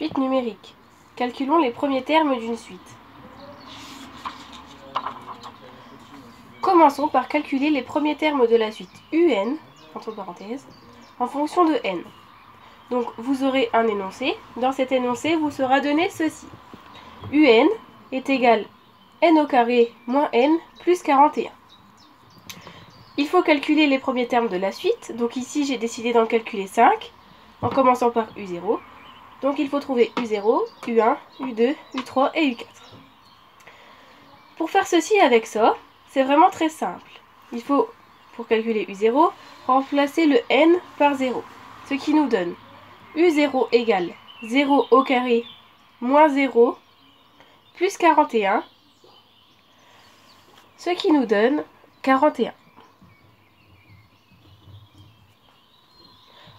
Suite numérique. Calculons les premiers termes d'une suite. Commençons par calculer les premiers termes de la suite UN, entre parenthèses, en fonction de n. Donc vous aurez un énoncé. Dans cet énoncé vous sera donné ceci. UN est égal n au carré moins n plus 41. Il faut calculer les premiers termes de la suite. Donc ici j'ai décidé d'en calculer 5 en commençant par U0. Donc il faut trouver U0, U1, U2, U3 et U4. Pour faire ceci avec ça, c'est vraiment très simple. Il faut, pour calculer U0, remplacer le n par 0. Ce qui nous donne U0 égale 0 au carré moins 0 plus 41. Ce qui nous donne 41.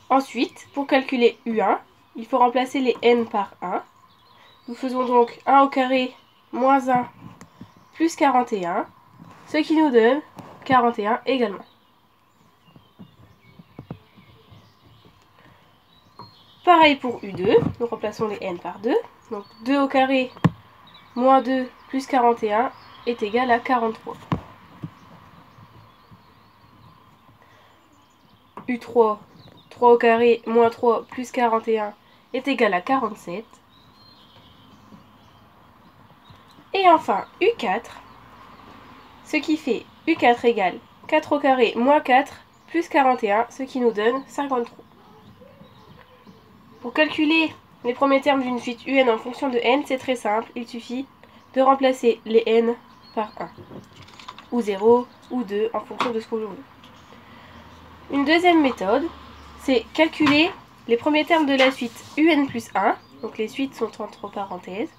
Ensuite, pour calculer U1, il faut remplacer les n par 1. Nous faisons donc 1 au carré moins 1 plus 41, ce qui nous donne 41 également. Pareil pour U2, nous remplaçons les n par 2. Donc 2 au carré moins 2 plus 41 est égal à 43. U3, 3 au carré moins 3 plus 41 est égal à 47. Et enfin U4, ce qui fait U4 égale 4 au carré moins 4 plus 41, ce qui nous donne 53. Pour calculer les premiers termes d'une suite UN en fonction de n, c'est très simple. Il suffit de remplacer les n par 1, ou 0, ou 2, en fonction de ce que l'on veut. Une deuxième méthode, c'est calculer les premiers termes de la suite UN plus 1, donc les suites sont entre parenthèses,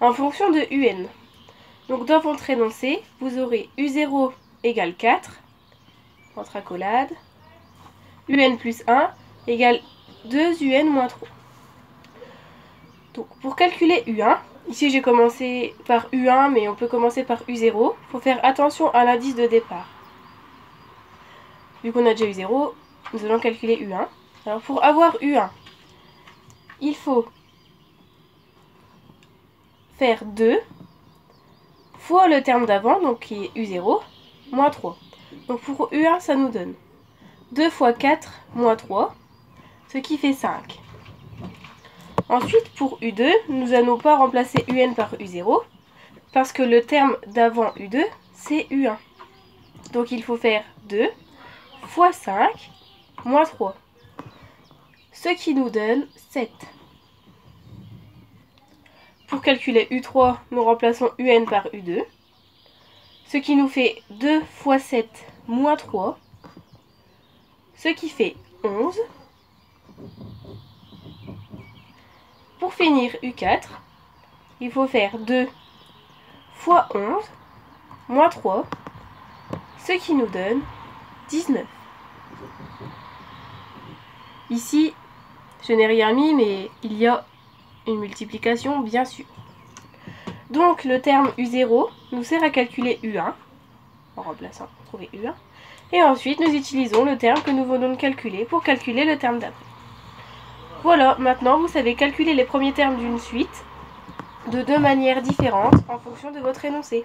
en fonction de UN. Donc dans votre énoncé, vous aurez U0 égale 4, entre accolades, UN plus 1 égale 2 UN moins 3. Donc pour calculer U1, ici j'ai commencé par U1, mais on peut commencer par U0. Il faut faire attention à l'indice de départ. Vu qu'on a déjà U0, nous allons calculer U1. Alors pour avoir U1, il faut faire 2 fois le terme d'avant, donc qui est U0, moins 3. Donc pour U1, ça nous donne 2 fois 4 moins 3, ce qui fait 5. Ensuite, pour U2, nous n'allons pas remplacer UN par U0, parce que le terme d'avant U2, c'est U1. Donc il faut faire 2 fois 5 moins 3, ce qui nous donne 7. Pour calculer U3, nous remplaçons UN par U2, ce qui nous fait 2 fois 7 moins 3, ce qui fait 11. Pour finir U4, il faut faire 2 fois 11 moins 3, ce qui nous donne 19. Ici, je n'ai rien mis, mais il y a une multiplication, bien sûr. Donc, le terme U0 nous sert à calculer U1, en remplaçant, pour trouver U1. Et ensuite, nous utilisons le terme que nous venons de calculer pour calculer le terme d'après. Voilà, maintenant vous savez calculer les premiers termes d'une suite de deux manières différentes en fonction de votre énoncé.